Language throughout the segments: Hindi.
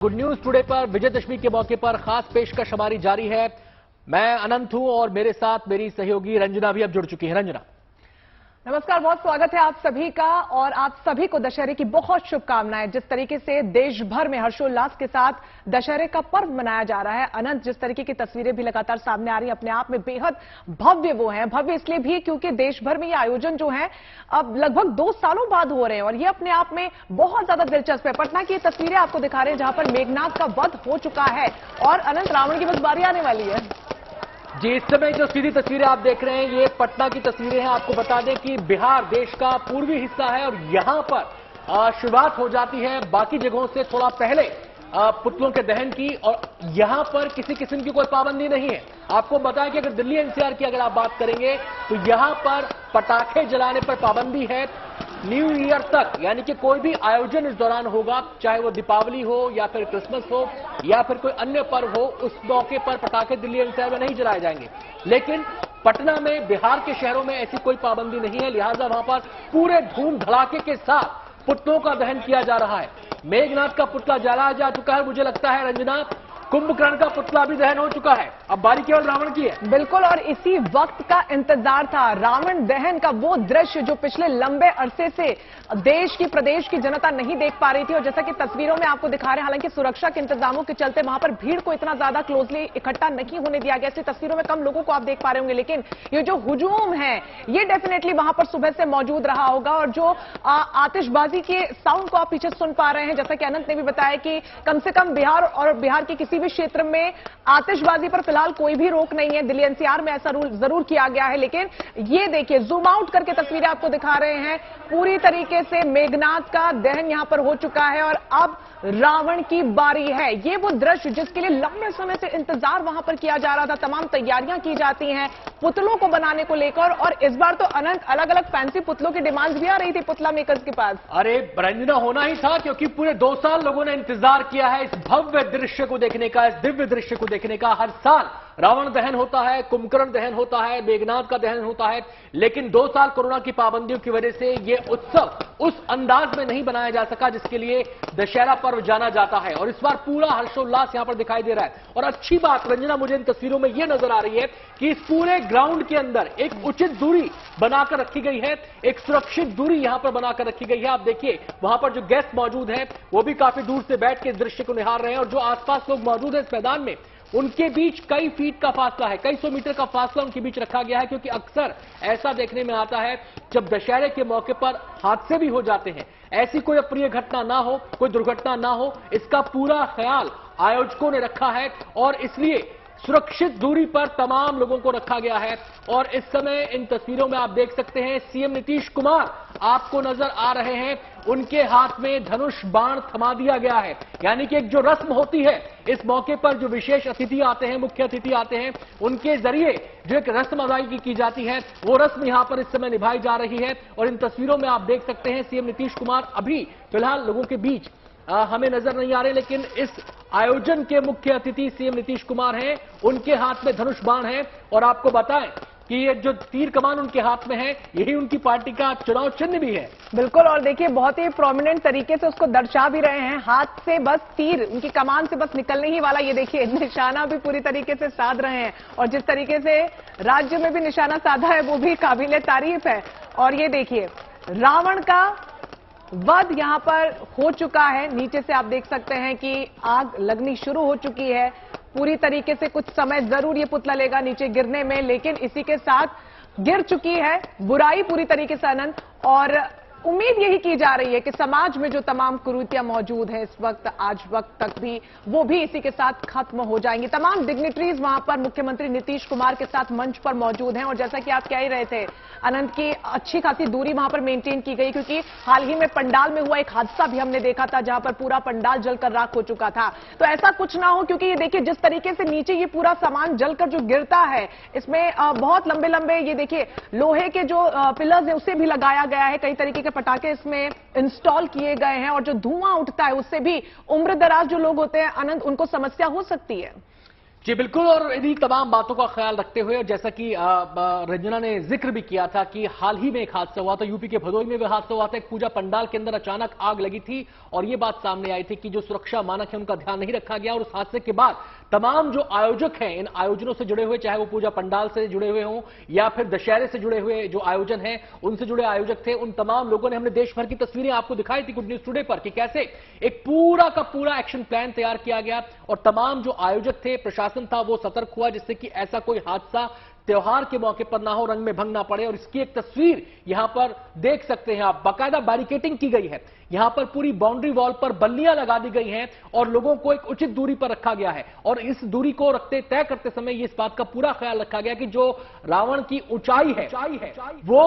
गुड न्यूज टुडे पर विजयदशमी के मौके पर खास पेशकश हमारी जारी है। मैं अनंत हूं और मेरे साथ मेरी सहयोगी रंजना भी अब जुड़ चुकी है। रंजना, नमस्कार, बहुत स्वागत है आप सभी का और आप सभी को दशहरे की बहुत शुभकामनाएं। जिस तरीके से देश भर में हर्षोल्लास के साथ दशहरे का पर्व मनाया जा रहा है, अनंत जिस तरीके की तस्वीरें भी लगातार सामने आ रही है, अपने आप में बेहद भव्य वो हैं। भव्य इसलिए भी क्योंकि देश भर में ये आयोजन जो है अब लगभग 2 सालों बाद हो रहे हैं और ये अपने आप में बहुत ज्यादा दिलचस्प है। पटना की तस्वीरें आपको दिखा रहे हैं जहां पर मेघनाथ का वध हो चुका है और अनंत रावण की बस बारी आने वाली है। जी, इस समय जो सीधी तस्वीरें आप देख रहे हैं ये पटना की तस्वीरें हैं। आपको बता दें कि बिहार देश का पूर्वी हिस्सा है और यहां पर शुरुआत हो जाती है बाकी जगहों से थोड़ा पहले पुतलों के दहन की, और यहां पर किसी किस्म की कोई पाबंदी नहीं है। आपको बताया कि अगर दिल्ली एनसीआर की अगर आप बात करेंगे तो यहां पर पटाखे जलाने पर पाबंदी है न्यू ईयर तक, यानी कि कोई भी आयोजन इस दौरान होगा, चाहे वो दीपावली हो या फिर क्रिसमस हो या फिर कोई अन्य पर्व हो, उस मौके पर पटाखे दिल्ली एनसीआर में नहीं जलाए जाएंगे। लेकिन पटना में, बिहार के शहरों में ऐसी कोई पाबंदी नहीं है, लिहाजा वहां पर पूरे धूम धड़ाके के साथ पुतलों का दहन किया जा रहा है। मेघनाथ का पुतला जलाया जा चुका है। मुझे लगता है रंजना, कुंभकर्ण का पुतला भी दहन हो चुका है, अब बारी केवल रावण की है। बिल्कुल, और इसी वक्त का इंतजार था, रावण दहन का वो दृश्य जो पिछले लंबे अरसे से देश की, प्रदेश की जनता नहीं देख पा रही थी। और जैसा कि तस्वीरों में आपको दिखा रहे हैं, हालांकि सुरक्षा के इंतजामों के चलते वहां पर भीड़ को इतना ज्यादा क्लोजली इकट्ठा नहीं होने दिया गया। ऐसी तस्वीरों में कम लोगों को आप देख पा रहे होंगे, लेकिन ये जो हुजूम है ये डेफिनेटली वहां पर सुबह से मौजूद रहा होगा। और जो आतिशबाजी के साउंड को आप पीछे सुन पा रहे हैं, जैसा कि अनंत ने भी बताया कि कम से कम बिहार और बिहार के किसी भी क्षेत्र में आतिशबाजी पर फिलहाल कोई भी रोक नहीं है। दिल्ली एनसीआर में ऐसा रूल जरूर किया गया है, लेकिन ये देखिए, जूम आउट करके तस्वीरें आपको दिखा रहे हैं। पूरी तरीके से मेघनाथ का दहन यहां पर हो चुका है और अब रावण की बारी है। ये वो दृश्य जिसके लिए लंबे समय से इंतजार वहां पर किया जा रहा था। तमाम तैयारियां की जाती हैं पुतलों को बनाने को लेकर, और इस बार तो अनंत अलग अलग फैंसी पुतलों की डिमांड्स भी आ रही थी पुतला मेकर्स के पास। अरे रंजना, होना ही था, क्योंकि पूरे 2 साल लोगों ने इंतजार किया है इस भव्य दृश्य को देखने का, इस दिव्य दृश्य को देखने का। हर साल रावण दहन होता है, कुंभकर्ण दहन होता है, मेघनाथ का दहन होता है, लेकिन 2 साल कोरोना की पाबंदियों की वजह से यह उत्सव उस अंदाज में नहीं बनाया जा सका जिसके लिए दशहरा पर्व जाना जाता है। और इस बार पूरा हर्षोल्लास यहां पर दिखाई दे रहा है। और अच्छी बात रंजना, मुझे इन तस्वीरों में यह नजर आ रही है कि इस पूरे ग्राउंड के अंदर एक उचित दूरी बनाकर रखी गई है, एक सुरक्षित दूरी यहां पर बनाकर रखी गई है। आप देखिए, वहां पर जो गेस्ट मौजूद हैं वो भी काफी दूर से बैठ के इस दृश्य को निहार रहे हैं, और जो आसपास लोग मौजूद हैं इस मैदान में, उनके बीच कई फीट का फासला है, कई 100 मीटर का फासला उनके बीच रखा गया है। क्योंकि अक्सर ऐसा देखने में आता है जब दशहरे के मौके पर हादसे भी हो जाते हैं, ऐसी कोई अप्रिय घटना ना हो, कोई दुर्घटना ना हो, इसका पूरा ख्याल आयोजकों ने रखा है और इसलिए सुरक्षित दूरी पर तमाम लोगों को रखा गया है। और इस समय इन तस्वीरों में आप देख सकते हैं सीएम नीतीश कुमार आपको नजर आ रहे हैं। उनके हाथ में धनुष बाण थमा दिया गया है, यानी कि एक जो रस्म होती है इस मौके पर, जो विशेष अतिथि आते हैं, मुख्य अतिथि आते हैं, उनके जरिए जो एक रस्म अदायगी की जाती है, वो रस्म यहां पर इस समय निभाई जा रही है। और इन तस्वीरों में आप देख सकते हैं सीएम नीतीश कुमार अभी फिलहाल लोगों के बीच हमें नजर नहीं आ रहे, लेकिन इस आयोजन के मुख्य अतिथि सीएम नीतीश कुमार हैं। उनके हाथ में धनुष बाण है और आपको बताएं कि ये जो तीर कमान उनके हाथ में है, यही उनकी पार्टी का चुनाव चिन्ह भी है। बिल्कुल, और देखिए बहुत ही प्रोमिनेंट तरीके से उसको दर्शा भी रहे हैं। हाथ से बस तीर उनकी कमान से बस निकलने ही वाला, ये देखिए निशाना भी पूरी तरीके से साध रहे हैं। और जिस तरीके से राज्य में भी निशाना साधा है वो भी काबिले तारीफ है। और ये देखिए रावण का वध यहां पर हो चुका है। नीचे से आप देख सकते हैं कि आग लगनी शुरू हो चुकी है। पूरी तरीके से कुछ समय जरूर ये पुतला लेगा नीचे गिरने में, लेकिन इसी के साथ गिर चुकी है बुराई पूरी तरीके से अनंत। और उम्मीद यही की जा रही है कि समाज में जो तमाम कुरीतियां मौजूद हैं इस वक्त, आज वक्त तक भी, वो भी इसी के साथ खत्म हो जाएंगी। तमाम डिग्निटरीज वहां पर मुख्यमंत्री नीतीश कुमार के साथ मंच पर मौजूद हैं। और जैसा कि आप कह ही रहे थे अनंत, की अच्छी खासी दूरी वहां पर मेंटेन की गई, क्योंकि हाल ही में पंडाल में हुआ एक हादसा भी हमने देखा था जहां पर पूरा पंडाल जलकर राख हो चुका था। तो ऐसा कुछ ना हो, क्योंकि ये देखिए जिस तरीके से नीचे ये पूरा सामान जलकर जो गिरता है, इसमें बहुत लंबे लंबे ये देखिए लोहे के जो पिलर्स हैं उसे भी लगाया गया है, कई तरीके के पटाखे इसमें इंस्टॉल किए गए हैं। और जो धुआं उठता है उससे भी उम्र दराज जो लोग होते हैं अनंत, उनको समस्या हो सकती है। जी बिल्कुल, और इन्हीं तमाम बातों का ख्याल रखते हुए, और जैसा कि रंजना ने जिक्र भी किया था कि हाल ही में एक हादसा हुआ था, यूपी के भदोही में वह हादसा हुआ था। एक पूजा पंडाल के अंदर अचानक आग लगी थी और यह बात सामने आई थी कि जो सुरक्षा मानक है उनका ध्यान नहीं रखा गया, और उस हादसे के बाद तमाम जो आयोजक हैं इन आयोजनों से जुड़े हुए, चाहे वो पूजा पंडाल से जुड़े हुए हों या फिर दशहरे से जुड़े हुए जो आयोजन हैं उनसे जुड़े आयोजक थे, उन तमाम लोगों ने, हमने देश भर की तस्वीरें आपको दिखाई थी गुड न्यूज टुडे पर कि कैसे एक पूरा का पूरा एक्शन प्लान तैयार किया गया और तमाम जो आयोजक थे, प्रशासन था, वो सतर्क हुआ जिससे कि ऐसा कोई हादसा त्योहार के मौके पर ना हो, रंग में भंग ना पड़े। और इसकी एक तस्वीर यहां पर देख सकते हैं आप, बाकायदा बैरिकेटिंग की गई है, यहां पर पूरी बाउंड्री वॉल पर बल्लियां लगा दी गई हैं और लोगों को एक उचित दूरी पर रखा गया है। और इस दूरी को तय करते समय इस बात का पूरा ख्याल रखा गया कि जो रावण की ऊंचाई है वो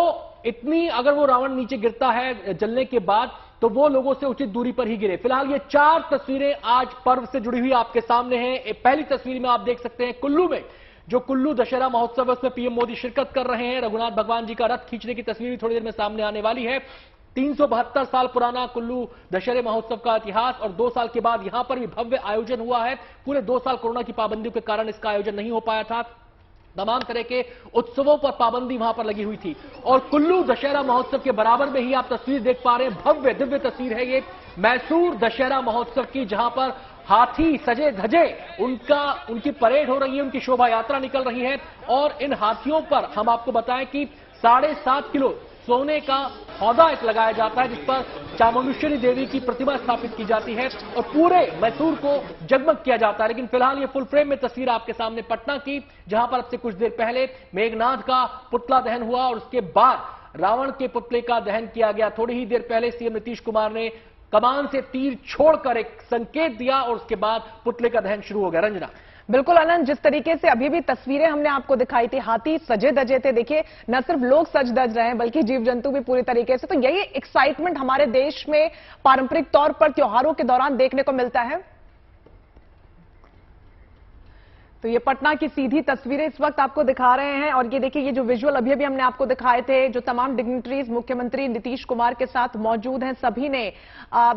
इतनी, अगर वो रावण नीचे गिरता है जलने के बाद तो वो लोगों से उचित दूरी पर ही गिरे। फिलहाल ये 4 तस्वीरें आज पर्व से जुड़ी हुई आपके सामने हैं। पहली तस्वीर में आप देख सकते हैं कुल्लू में, जो कुल्लू दशहरा महोत्सव है उसमें पीएम मोदी शिरकत कर रहे हैं। रघुनाथ भगवान जी का रथ खींचने की तस्वीर भी थोड़ी देर में सामने आने वाली है। 372 साल पुराना कुल्लू दशहरे महोत्सव का इतिहास, और 2 साल के बाद यहां पर भी भव्य आयोजन हुआ है। पूरे 2 साल कोरोना की पाबंदियों के कारण इसका आयोजन नहीं हो पाया था। तमाम तरह के उत्सवों पर पाबंदी वहां पर लगी हुई थी और कुल्लू दशहरा महोत्सव के बराबर में ही आप तस्वीर देख पा रहे हैं, भव्य दिव्य तस्वीर है ये मैसूर दशहरा महोत्सव की, जहां पर हाथी सजे धजे उनकी परेड हो रही है, उनकी शोभा यात्रा निकल रही है। और इन हाथियों पर हम आपको बताएं कि 7.5 किलो सोने का हौदा एक लगाया जाता है जिस पर चामुंडेश्वरी देवी की प्रतिमा स्थापित की जाती है और पूरे मैसूर को जगमग किया जाता है। लेकिन फिलहाल ये फुल फ्रेम में तस्वीर आपके सामने पटना की, जहां पर अब से कुछ देर पहले मेघनाथ का पुतला दहन हुआ और उसके बाद रावण के पुतले का दहन किया गया। थोड़ी ही देर पहले सीएम नीतीश कुमार ने कमान से तीर छोड़कर एक संकेत दिया और उसके बाद पुतले का दहन शुरू हो गया। रंजना। बिल्कुल आनंद, जिस तरीके से अभी भी तस्वीरें हमने आपको दिखाई थी, हाथी सजे धजे थे, देखिए न सिर्फ लोग सज धज रहे हैं बल्कि जीव जंतु भी पूरी तरीके से। तो यही एक्साइटमेंट हमारे देश में पारंपरिक तौर पर त्योहारों के दौरान देखने को मिलता है। तो ये पटना की सीधी तस्वीरें इस वक्त आपको दिखा रहे हैं और ये देखिए, ये जो विजुअल अभी अभी हमने आपको दिखाए थे, जो तमाम डिग्निटरीज मुख्यमंत्री नीतीश कुमार के साथ मौजूद हैं, सभी ने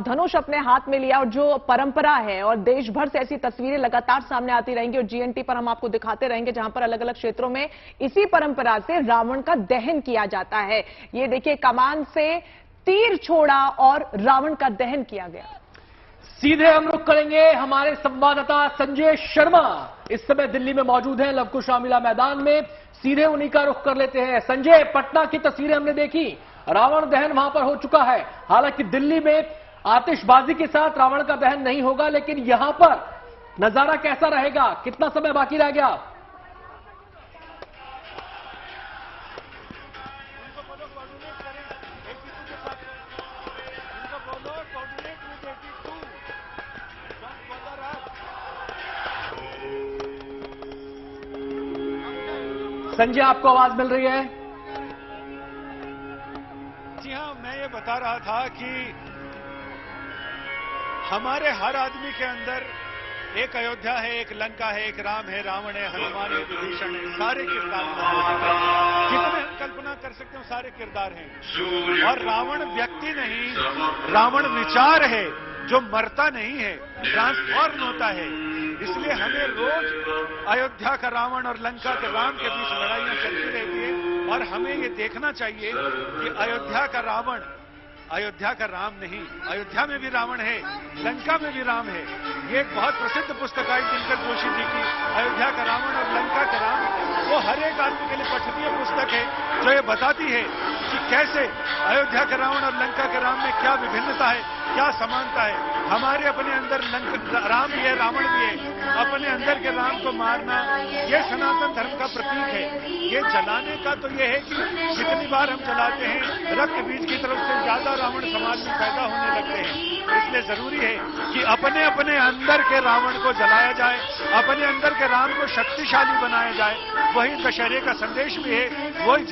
धनुष अपने हाथ में लिया और जो परंपरा है, और देश भर से ऐसी तस्वीरें लगातार सामने आती रहेंगी और जीएनटी पर हम आपको दिखाते रहेंगे जहां पर अलग अलग क्षेत्रों में इसी परंपरा से रावण का दहन किया जाता है। ये देखिए, कमान से तीर छोड़ा और रावण का दहन किया गया। सीधे हम रुख करेंगे, हमारे संवाददाता संजय शर्मा इस समय दिल्ली में मौजूद हैं, लवकुश रामलीला मैदान में। सीधे उन्हीं का रुख कर लेते हैं। संजय, पटना की तस्वीरें हमने देखी, रावण दहन वहां पर हो चुका है। हालांकि दिल्ली में आतिशबाजी के साथ रावण का दहन नहीं होगा, लेकिन यहां पर नजारा कैसा रहेगा, कितना समय बाकी रह गया? संजय, आपको आवाज मिल रही है? जी हां, मैं ये बता रहा था कि हमारे हर आदमी के अंदर एक अयोध्या है, एक लंका है, एक राम है, रावण है, हनुमान है, विभीषण है, सारे किरदार जितने हम कल्पना कर सकते हैं सारे किरदार हैं। और रावण व्यक्ति नहीं, रावण विचार है जो मरता नहीं है, ट्रांसफॉर्म होता है। इसलिए हमें रोज अयोध्या का रावण और लंका के राम के बीच लड़ाइयां चलती रहती है और हमें ये देखना चाहिए कि अयोध्या का रावण अयोध्या का राम नहीं, अयोध्या में भी रावण है, लंका में भी राम है। ये एक बहुत प्रसिद्ध पुस्तक आई दिनकर जोशी जी की, अयोध्या का रावण और लंका का राम। वो हर एक आदमी के लिए पठनीय पुस्तक है जो ये बताती है कि कैसे अयोध्या के रावण और लंका के राम में क्या विभिन्नता है, क्या समानता है। हमारे अपने अंदर राम भी है, रावण भी है। अपने अंदर के राम को मारना ये सनातन धर्म का प्रतीक है। ये जलाने का तो ये है कि जितनी बार हम जलाते हैं रक्त बीज की तरफ से ज्यादा रावण समाज में पैदा होने लगते हैं। इसलिए जरूरी है कि अपने अपने अंदर के रावण को जलाया जाए, अपने अंदर के राम को शक्तिशाली बनाया जाए। वही दशहरे का संदेश भी है, वही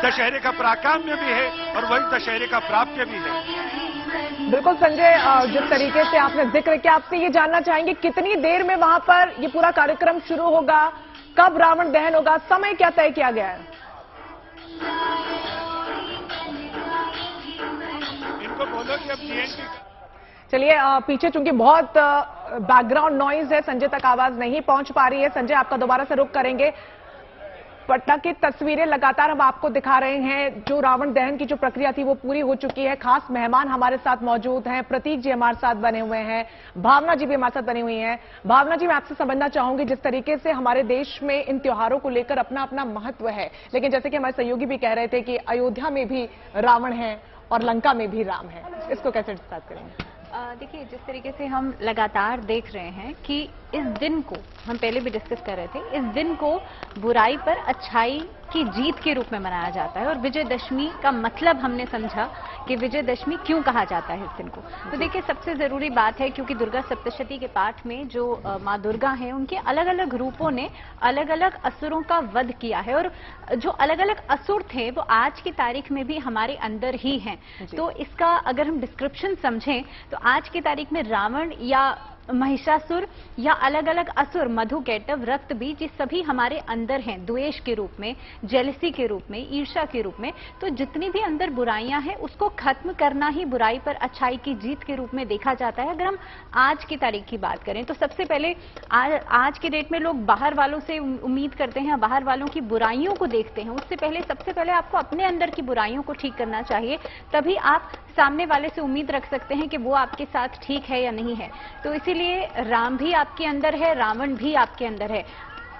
दशहरे का प्राकाम्य भी है और वही दशहरे का प्राप्य भी है। बिल्कुल संजय, जिस तरीके से आपने जिक्र किया, आपसे ये जानना चाहेंगे कितनी देर में वहां पर ये पूरा कार्यक्रम शुरू होगा, कब रावण दहन होगा, समय क्या तय किया गया है? इनको बोलो कि अब जीएनटी चलिए पीछे चूंकि बहुत बैकग्राउंड नॉइज है, संजय तक आवाज नहीं पहुंच पा रही है। संजय, आपका दोबारा से रुख करेंगे। पटना की तस्वीरें लगातार हम आपको दिखा रहे हैं। जो रावण दहन की जो प्रक्रिया थी वो पूरी हो चुकी है। खास मेहमान हमारे साथ मौजूद हैं, प्रतीक जी हमारे साथ बने हुए हैं, भावना जी भी हमारे साथ बनी हुई हैं। भावना जी, मैं आपसे समझना चाहूंगी, जिस तरीके से हमारे देश में इन त्योहारों को लेकर अपना अपना महत्व है, लेकिन जैसे कि हमारे सहयोगी भी कह रहे थे कि अयोध्या में भी रावण है और लंका में भी राम है, इसको कैसे डिस्कस करेंगे? देखिए, जिस तरीके से हम लगातार देख रहे हैं कि इस दिन को, हम पहले भी डिस्कस कर रहे थे, इस दिन को बुराई पर अच्छाई की जीत के रूप में मनाया जाता है। और विजयदशमी का मतलब हमने समझा कि विजयदशमी क्यों कहा जाता है इस दिन को। तो देखिए, सबसे जरूरी बात है, क्योंकि दुर्गा सप्तशती के पाठ में जो माँ दुर्गा हैं, उनके अलग अलग रूपों ने अलग अलग असुरों का वध किया है। और जो अलग अलग असुर थे वो आज की तारीख में भी हमारे अंदर ही हैं। तो इसका अगर हम डिस्क्रिप्शन समझें तो आज की तारीख में रावण या महिषासुर या अलग अलग असुर, मधु, कैटव, रक्त बीज, ये सभी हमारे अंदर हैं, द्वेष के रूप में, जेलसी के रूप में, ईर्ष्या के रूप में। तो जितनी भी अंदर बुराइयां हैं उसको खत्म करना ही बुराई पर अच्छाई की जीत के रूप में देखा जाता है। अगर हम आज की तारीख की बात करें तो सबसे पहले आज के डेट में लोग बाहर वालों से उम्मीद करते हैं, बाहर वालों की बुराइयों को देखते हैं। उससे पहले सबसे पहले आपको अपने अंदर की बुराइयों को ठीक करना चाहिए, तभी आप सामने वाले से उम्मीद रख सकते हैं कि वो आपके साथ ठीक है या नहीं है। तो इसीलिए राम भी आपके अंदर है, रावण भी आपके अंदर है।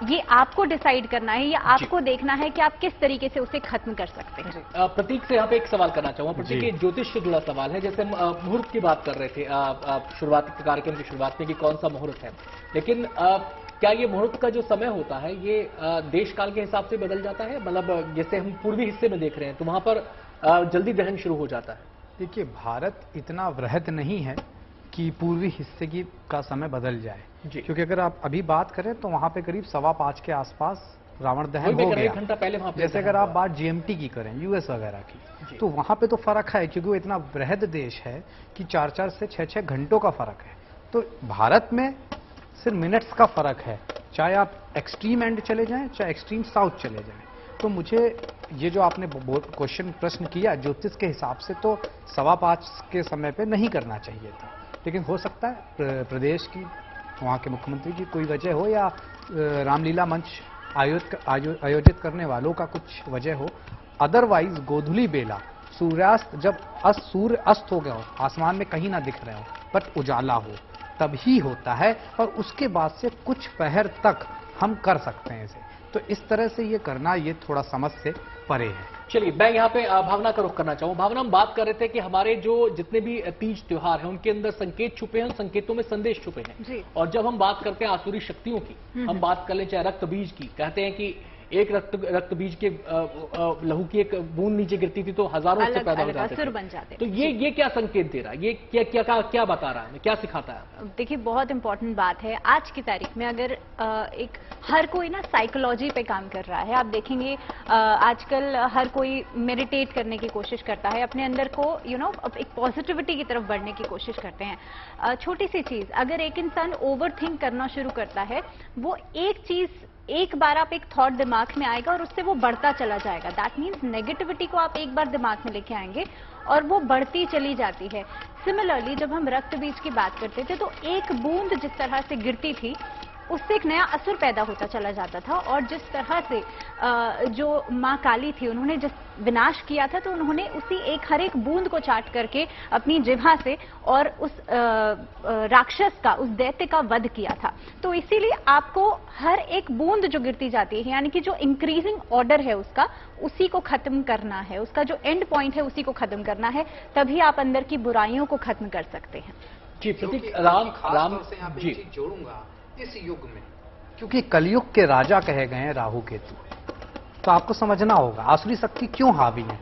ये आपको डिसाइड करना है या आपको देखना है कि आप किस तरीके से उसे खत्म कर सकते हैं। प्रतीक से यहाँ पे एक सवाल करना चाहूंगा। प्रतीक, ये ज्योतिष से जुड़ा सवाल है। जैसे हम मुहूर्त की बात कर रहे थे शुरुआती कार्यक्रम की शुरुआत में कि कौन सा मुहूर्त है, लेकिन क्या ये मुहूर्त का जो समय होता है ये देश काल के हिसाब से बदल जाता है? मतलब जैसे हम पूर्वी हिस्से में देख रहे हैं तो वहां पर जल्दी दहन शुरू हो जाता है। देखिए, भारत इतना वृहद नहीं है कि पूर्वी हिस्से का समय बदल जाए, क्योंकि अगर आप अभी बात करें तो वहां पे करीब 5:15 के आसपास रावण दहन हो गया। 1 घंटा पहले वहां। जैसे अगर आप बात जीएमटी की करें, यूएस वगैरह की, तो वहां पे तो फर्क है, क्योंकि वो इतना वृहद देश है कि 4-4 से 6-6 घंटों का फर्क है। तो भारत में सिर्फ मिनट्स का फर्क है, चाहे आप एक्सट्रीम एंड चले जाएं चाहे एक्सट्रीम साउथ चले जाएं। तो मुझे ये जो आपने प्रश्न किया, ज्योतिष के हिसाब से तो 5:15 के समय पे नहीं करना चाहिए था, लेकिन हो सकता है प्रदेश की, वहाँ के मुख्यमंत्री की कोई वजह हो, या रामलीला मंच आयोजित करने वालों का कुछ वजह हो। अदरवाइज गोधुली बेला, सूर्यास्त, जब सूर्य अस्त हो गया हो, आसमान में कहीं ना दिख रहे हो, बट उजाला हो, तभी होता है। और उसके बाद से कुछ पहर तक हम कर सकते हैं इसे। तो इस तरह से ये करना, ये थोड़ा समझ से परे है। चलिए, मैं यहाँ पे भावना का रुख करना चाहूँ। भावना, हम बात कर रहे थे कि हमारे जो जितने भी तीज त्योहार हैं उनके अंदर संकेत छुपे हैं, उन संकेतों में संदेश छुपे हैं। और जब हम बात करते हैं आसुरी शक्तियों की, हम बात कर लें चाहे रक्त बीज की, कहते हैं कि एक रक्त बीज के लहू की एक बूंद नीचे गिरती थी तो हजारों से पैदा हो जाते थे। तो ये क्या संकेत दे रहा है? ये क्या बता रहा है, क्या सिखाता है? देखिए, बहुत इंपॉर्टेंट बात है। आज की तारीख में अगर एक हर कोई ना साइकोलॉजी पे काम कर रहा है। आप देखेंगे आजकल हर कोई मेडिटेट करने की कोशिश करता है, अपने अंदर को एक पॉजिटिविटी की तरफ बढ़ने की कोशिश करते हैं। छोटी सी चीज, अगर एक इंसान ओवर थिंक करना शुरू करता है, वो एक चीज एक बार आप एक थॉट दिमाग में आएगा और उससे वो बढ़ता चला जाएगा। दैट मीन्स नेगेटिविटी को आप एक बार दिमाग में लेके आएंगे और वो बढ़ती चली जाती है। सिमिलरली जब हम रक्त बीज की बात करते थे तो एक बूंद जिस तरह से गिरती थी उससे एक नया असुर पैदा होता चला जाता था। और जिस तरह से जो माँ काली थी उन्होंने जिस विनाश किया था, तो उन्होंने उसी हर एक बूंद को चाट करके अपनी जिह्वा से और उस राक्षस का, उस दैत्य का वध किया था। तो इसीलिए आपको हर एक बूंद जो गिरती जाती है, यानी कि जो इंक्रीजिंग ऑर्डर है उसका, उसी को खत्म करना है, उसका जो एंड पॉइंट है उसी को खत्म करना है, तभी आप अंदर की बुराइयों को खत्म कर सकते हैं। जी प्रतीक, राम जी जोड़ूंगा इस युग में, क्योंकि कलयुग के राजा कहे गए हैं राहु केतु, तो आपको समझना होगा आसुरी शक्ति क्यों हावी है।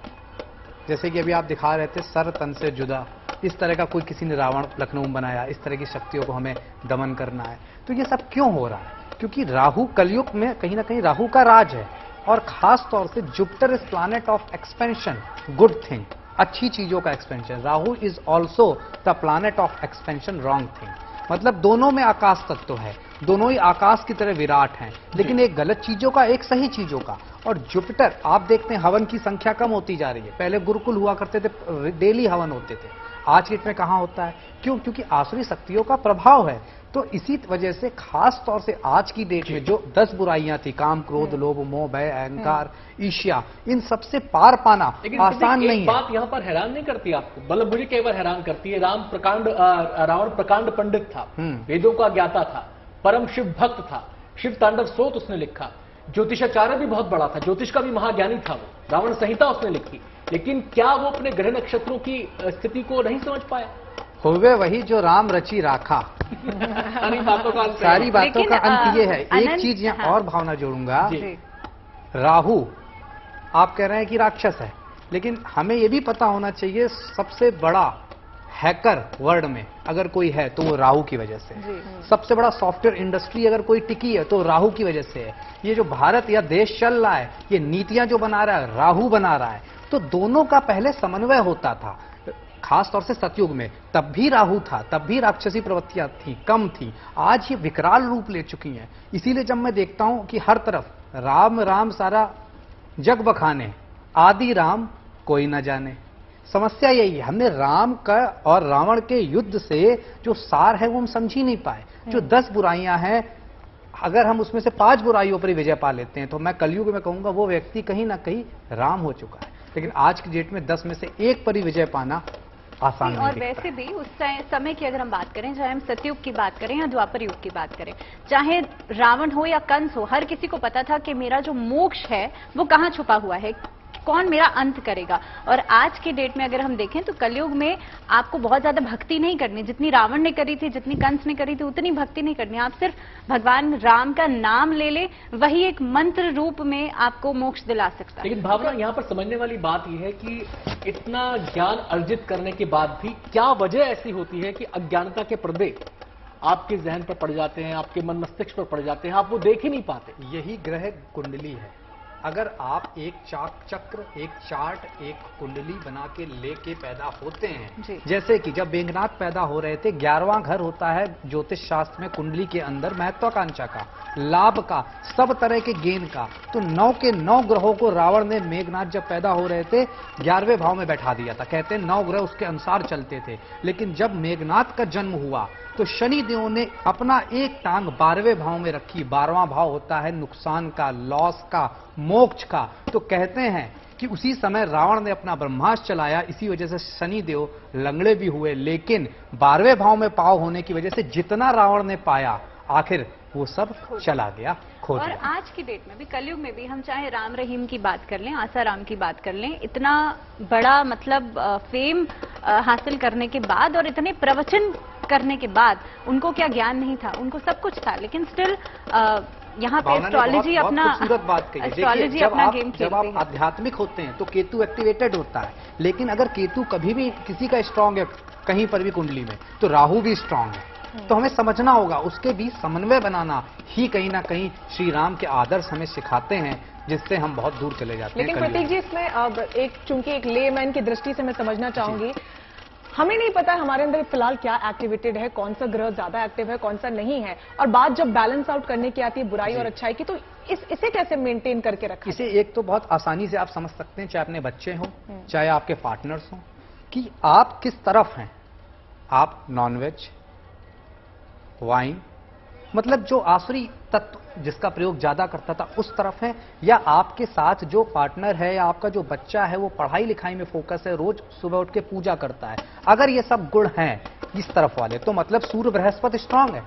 जैसे कि अभी आप दिखा रहे थे, सर तन से जुदा, इस तरह का कोई किसी ने रावण लखनऊ बनाया, इस तरह की शक्तियों को हमें दमन करना है। तो ये सब क्यों हो रहा है? क्योंकि राहु कलयुग में कहीं ना कहीं राहु का राज है, और खास तौर से Jupiter is planet of expansion, good thing, अच्छी चीजों का expansion. Rahu is also the planet of expansion, wrong thing. मतलब दोनों में आकाश तत्व है, दोनों ही आकाश की तरह विराट हैं, लेकिन एक गलत चीजों का, एक सही चीजों का। और जुपिटर, आप देखते हैं हवन की संख्या कम होती जा रही है। पहले गुरुकुल हुआ करते थे, डेली हवन होते थे, आज की डेट में कहां होता है? क्यों? क्योंकि आसुरी शक्तियों का प्रभाव है। तो इसी वजह से खास तौर से आज की डेट में जो 10 बुराइयां थी, काम, क्रोध, लोभ, मोह, भय, अहंकार, ईर्ष्या, इन सबसे पार पाना आसान नहीं है। बात यहाँ पर हैरान नहीं करती आपको, मतलब मुझे कई बार हैरान करती है। रावण प्रकांड पंडित था, वेदों का ज्ञाता था, परम शिव भक्त था, शिव तांडव स्तोत्र उसने लिखा, ज्योतिषाचार्य भी बहुत बड़ा था, ज्योतिष का भी महाज्ञानी था वो, रावण संहिता उसने लिखी, लेकिन क्या वो अपने ग्रह नक्षत्रों की स्थिति को नहीं समझ पाया? होवे वही जो राम रची राखा। सारी बातों का अंत सारी बातों का अंत ये है। एक अनंत, चीज यहाँ हाँ। और भावना जोड़ूंगा, जी। राहु आप कह रहे हैं कि राक्षस है, लेकिन हमें यह भी पता होना चाहिए सबसे बड़ा हैकर वर्ल्ड में अगर कोई है तो वो राहु की वजह से है। सबसे बड़ा सॉफ्टवेयर इंडस्ट्री अगर कोई टिकी है तो राहु की वजह से है। ये जो भारत या देश चल रहा है, ये नीतियां जो बना रहा है, राहु बना रहा है। तो दोनों का पहले समन्वय होता था, खास तौर से सतयुग में, तब भी राहु था, तब भी राक्षसी प्रवृत्तियां थी, कम थी। आज ये विकराल रूप ले चुकी हैं। इसीलिए जब मैं देखता हूं कि हर तरफ राम राम सारा जग बखाने, आदि राम कोई न जाने, समस्या यही है। हमने राम का और रावण के युद्ध से जो सार है वो हम समझ ही नहीं पाए। जो 10 बुराइयां हैं, अगर हम उसमें से 5 बुराइयों पर विजय पा लेते हैं तो मैं कलयुग में कहूंगा वो व्यक्ति कहीं ना कहीं राम हो चुका है। लेकिन आज की डेट में 10 में से 1 पर ही विजय पाना आसान नहीं और दिखता। वैसे भी उस समय की अगर हम बात करें, चाहे हम सतयुग की बात करें या द्वापर युग की बात करें, चाहे रावण हो या कंस हो, हर किसी को पता था कि मेरा जो मोक्ष है वो कहाँ छुपा हुआ है, कौन मेरा अंत करेगा। और आज की डेट में अगर हम देखें तो कलयुग में आपको बहुत ज्यादा भक्ति नहीं करनी, जितनी रावण ने करी थी, जितनी कंस ने करी थी, उतनी भक्ति नहीं करनी। आप सिर्फ भगवान राम का नाम ले ले, वही एक मंत्र रूप में आपको मोक्ष दिला सकता है। लेकिन भावना यहाँ पर समझने वाली बात यह है कि इतना ज्ञान अर्जित करने के बाद भी क्या वजह ऐसी होती है कि अज्ञानता के पर्दे आपके जहन पर पड़ जाते हैं, आपके मन मस्तिष्क पर पड़ जाते हैं, आप वो देख ही नहीं पाते। यही ग्रह कुंडली है। अगर आप एक चाक चक्र, एक चार्ट, एक कुंडली बना के लेके पैदा होते हैं, जैसे कि जब मेघनाथ पैदा हो रहे थे, 11वां घर होता है ज्योतिष शास्त्र में कुंडली के अंदर महत्वाकांक्षा का, लाभ का, सब तरह के गेन का। तो 9 के 9 ग्रहों को रावण ने मेघनाथ जब पैदा हो रहे थे 11वें भाव में बैठा दिया था। कहते हैं 9 ग्रह उसके अनुसार चलते थे। लेकिन जब मेघनाथ का जन्म हुआ तो शनि देव ने अपना एक टांग 12वें भाव में रखी। 12वां भाव होता है नुकसान का, लॉस का, मोक्ष का। तो कहते हैं कि उसी समय रावण ने अपना ब्रह्मास्त्र चलाया, इसी वजह से शनि देव लंगड़े भी हुए। लेकिन 12वें भाव में पाव होने की वजह से जितना रावण ने पाया, आखिर वो सब चला गया, खो और दिया। आज की डेट में भी, कलयुग में भी, हम चाहे राम रहीम की बात कर लें, आसाराम की बात कर लें, इतना बड़ा मतलब फेम हासिल करने के बाद और इतने प्रवचन करने के बाद उनको क्या ज्ञान नहीं था? उनको सब कुछ था, लेकिन स्टिल यहाँ पे एस्ट्रोलॉजी अपना खूबसूरत बात कही। एस्ट्रोलॉजी अपना गेम खेलती है। जब आप आध्यात्मिक होते हैं तो केतु एक्टिवेटेड होता है। लेकिन अगर केतु कभी भी किसी का स्ट्रांग है कहीं पर भी कुंडली में, तो राहु भी स्ट्रांग है। तो हमें समझना होगा, उसके बीच समन्वय बनाना ही कहीं ना कहीं श्री राम के आदर्श हमें सिखाते हैं, जिससे हम बहुत दूर चले जाते हैं। लेकिन प्रतीक जी, इसमें अब चूंकि एक लेमैन की दृष्टि से मैं समझना चाहूंगी, हमें नहीं पता हमारे अंदर फिलहाल क्या एक्टिवेटेड है, कौन सा ग्रह ज्यादा एक्टिव है, कौन सा नहीं है, और बात जब बैलेंस आउट करने की आती है बुराई और अच्छाई की, तो इसे कैसे मेंटेन करके रखा? इसे एक तो बहुत आसानी से आप समझ सकते हैं, चाहे अपने बच्चे हों, चाहे आपके पार्टनर्स हों, कि आप किस तरफ हैं। आप नॉनवेज, वाइन, मतलब जो आसुरी तत्व जिसका प्रयोग ज्यादा करता था उस तरफ है, या आपके साथ जो पार्टनर है या आपका जो बच्चा है वो पढ़ाई लिखाई में फोकस है, रोज सुबह उठ के पूजा करता है। अगर ये सब गुण हैं इस तरफ वाले, तो मतलब सूर्य बृहस्पति स्ट्रांग है,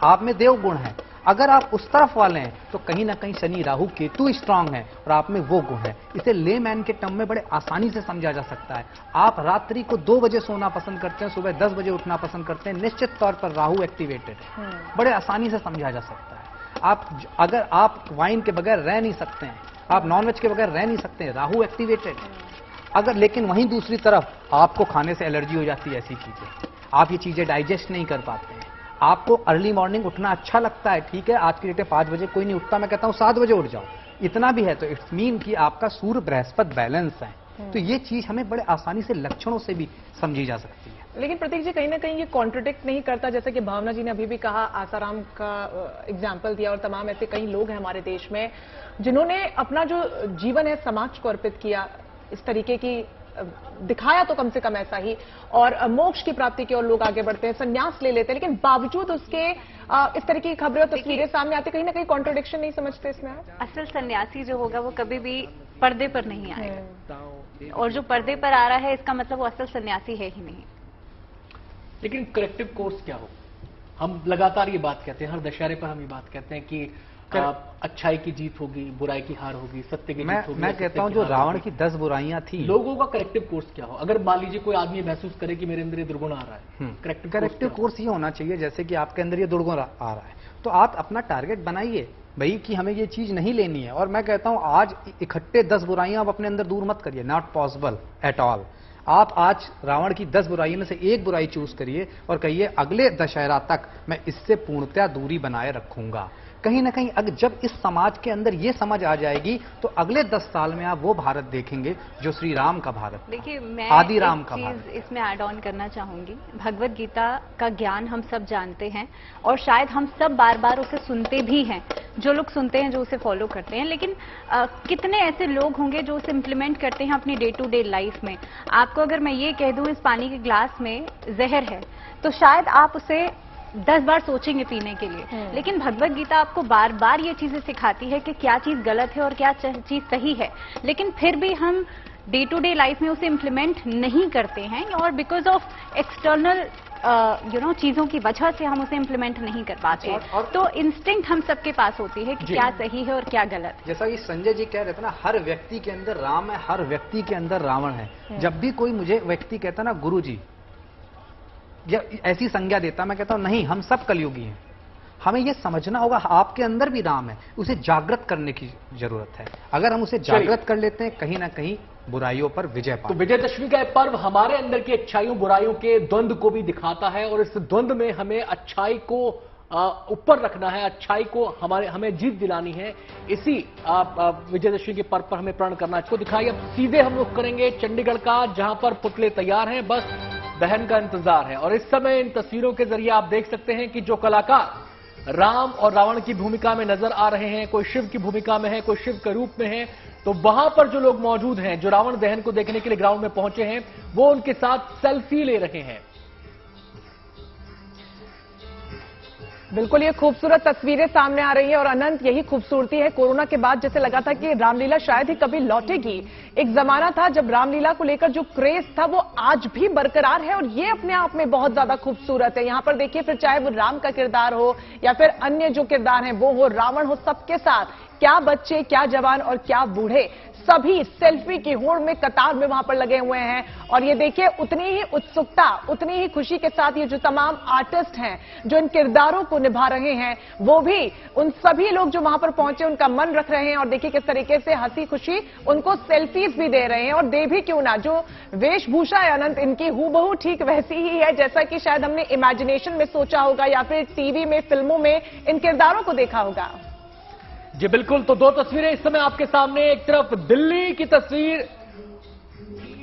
आप में देव गुण है। अगर आप उस तरफ वाले हैं तो कहीं ना कहीं शनि राहु केतु स्ट्रांग है और आप में वो गुण है। इसे लेमैन के टर्म में बड़े आसानी से समझा जा सकता है। आप रात्रि को 2 बजे सोना पसंद करते हैं, सुबह 10 बजे उठना पसंद करते हैं, निश्चित तौर पर राहु एक्टिवेटेड है। बड़े आसानी से समझा जा सकता है। अगर आप वाइन के बगैर रह नहीं सकते हैं, आप नॉनवेज के बगैर रह नहीं सकते हैं, राहु एक्टिवेटेड है। अगर लेकिन वहीं दूसरी तरफ आपको खाने से एलर्जी हो जाती है, ऐसी चीजें, आप ये चीजें डाइजेस्ट नहीं कर पाते हैं, आपको अर्ली मॉर्निंग उठना अच्छा लगता है, ठीक है, आज की डेट में 5 बजे कोई नहीं उठता, मैं कहता हूं 7 बजे उठ जाओ, इतना भी है तो इट्स मीन कि आपका सूर्य बृहस्पति बैलेंस है। तो ये चीज हमें बड़े आसानी से लक्षणों से भी समझी जा सकती है। लेकिन प्रतीक जी, कहीं ना कहीं ये कॉन्ट्रडिक्ट नहीं करता, जैसे कि भावना जी ने अभी भी कहा, आसाराम का एग्जाम्पल दिया, और तमाम ऐसे कई लोग हैं हमारे देश में जिन्होंने अपना जो जीवन है समाज को अर्पित किया इस तरीके की दिखाया तो कम से कम ऐसा ही, और मोक्ष की प्राप्ति की ओर लोग आगे बढ़ते हैं, संन्यास ले लेते हैं, लेकिन बावजूद उसके इस तरह की खबरें और तस्वीरें सामने आती, कहीं ना कहीं कॉन्ट्रोडिक्शन नहीं समझते इसमें? असल सन्यासी जो होगा वो कभी भी पर्दे पर नहीं आएगा, और जो पर्दे पर आ रहा है इसका मतलब वो असल सन्यासी है ही नहीं। लेकिन करेक्टिव कोर्स क्या हो? हम लगातार ये बात कहते हैं, हर दशहरे पर हम ये बात कहते हैं कि अच्छाई की जीत होगी, बुराई की हार होगी, सत्य की जीत होगी। मैं कहता हूं जो रावण की 10 बुराइयां थी, लोगों का करेक्टिव कोर्स क्या हो? अगर मान लीजिए कोई आदमी महसूस करे कि मेरे अंदर ये दुर्गुण आ रहा है, करेक्टिव कोर्स ये होना चाहिए जैसे कि आपके अंदर ये दुर्गुण आ रहा है, तो आप अपना टारगेट बनाइए भाई कि हमें ये चीज नहीं लेनी है। और मैं कहता हूं आज इकट्ठे 10 बुराइयां आप अपने अंदर दूर मत करिए, नॉट पॉसिबल एट ऑल। आप आज रावण की 10 बुराइयों में से एक बुराई चूज करिए और कहिए अगले दशहरा तक मैं इससे पूर्णतया दूरी बनाए रखूंगा। कहीं ना कहीं अगर जब इस समाज के अंदर ये समझ आ जाएगी तो अगले 10 साल में आप वो भारत देखेंगे जो श्री राम का भारत, देखिए मैं आदि राम का भारत। इसमें ऐड ऑन करना चाहूंगी, भगवत गीता का ज्ञान हम सब जानते हैं और शायद हम सब बार बार उसे सुनते भी हैं, जो लोग सुनते हैं जो उसे फॉलो करते हैं, लेकिन कितने ऐसे लोग होंगे जो उसे इम्प्लीमेंट करते हैं अपनी डे टू डे लाइफ में। आपको अगर मैं ये कह दूं इस पानी के ग्लास में जहर है तो शायद आप उसे 10 बार सोचेंगे पीने के लिए, लेकिन भगवत गीता आपको बार बार ये चीजें सिखाती है कि क्या चीज गलत है और क्या चीज सही है, लेकिन फिर भी हम डे टू डे लाइफ में उसे इम्प्लीमेंट नहीं करते हैं, और बिकॉज ऑफ एक्सटर्नल चीजों की वजह से हम उसे इम्प्लीमेंट नहीं कर पाते। तो इंस्टिंक्ट हम सबके पास होती है कि क्या सही है और क्या गलत है। जैसा कि संजय जी कह रहे थे ना, हर व्यक्ति के अंदर राम है, हर व्यक्ति के अंदर रावण है। जब भी कोई मुझे व्यक्ति कहता ना गुरु जी या ऐसी संज्ञा देता, मैं कहता हूं नहीं, हम सब कलयुगी हैं। हमें यह समझना होगा आपके अंदर भी राम है, उसे जागृत करने की जरूरत है। अगर हम उसे जागृत कर लेते हैं कहीं ना कहीं बुराइयों पर विजय पाते। तो विजयदशमी का पर्व हमारे अंदर की अच्छाइयों बुराइयों के द्वंद्व को भी दिखाता है, और इस द्वंद्व में हमें अच्छाई को ऊपर रखना है, अच्छाई को हमें जीत दिलानी है। इसी विजयदशमी के पर्व पर हमें प्रण करना है। इसको दिखाइए, अब सीधे हम लोग करेंगे चंडीगढ़ का, जहां पर पुतले तैयार हैं, बस दहन का इंतजार है। और इस समय इन तस्वीरों के जरिए आप देख सकते हैं कि जो कलाकार राम और रावण की भूमिका में नजर आ रहे हैं, कोई शिव की भूमिका में है, कोई शिव के रूप में है, तो वहां पर जो लोग मौजूद हैं, जो रावण दहन को देखने के लिए ग्राउंड में पहुंचे हैं, वो उनके साथ सेल्फी ले रहे हैं। बिल्कुल ये खूबसूरत तस्वीरें सामने आ रही हैं, और अनंत यही खूबसूरती है। कोरोना के बाद जैसे लगा था कि रामलीला शायद ही कभी लौटेगी, एक जमाना था जब रामलीला को लेकर जो क्रेज था वो आज भी बरकरार है, और ये अपने आप में बहुत ज्यादा खूबसूरत है। यहाँ पर देखिए, फिर चाहे वो राम का किरदार हो या फिर अन्य जो किरदार हैं वो हो, रावण हो, सबके साथ क्या बच्चे, क्या जवान और क्या बूढ़े, सभी सेल्फी की होड़ में कतार में वहां पर लगे हुए हैं। और ये देखिए, उतनी ही उत्सुकता, उतनी ही खुशी के साथ ये जो तमाम आर्टिस्ट हैं जो इन किरदारों को निभा रहे हैं, वो भी उन सभी लोग जो वहां पर पहुंचे उनका मन रख रहे हैं। और देखिए किस तरीके से हंसी खुशी उनको सेल्फीज भी दे रहे हैं। और दे भी क्यों ना, जो वेशभूषा है अनंत इनकी हूबहू ठीक वैसी ही है जैसा कि शायद हमने इमेजिनेशन में सोचा होगा या फिर टीवी में, फिल्मों में इन किरदारों को देखा होगा। जी बिल्कुल। तो दो तस्वीरें इस समय आपके सामने, एक तरफ दिल्ली की तस्वीर,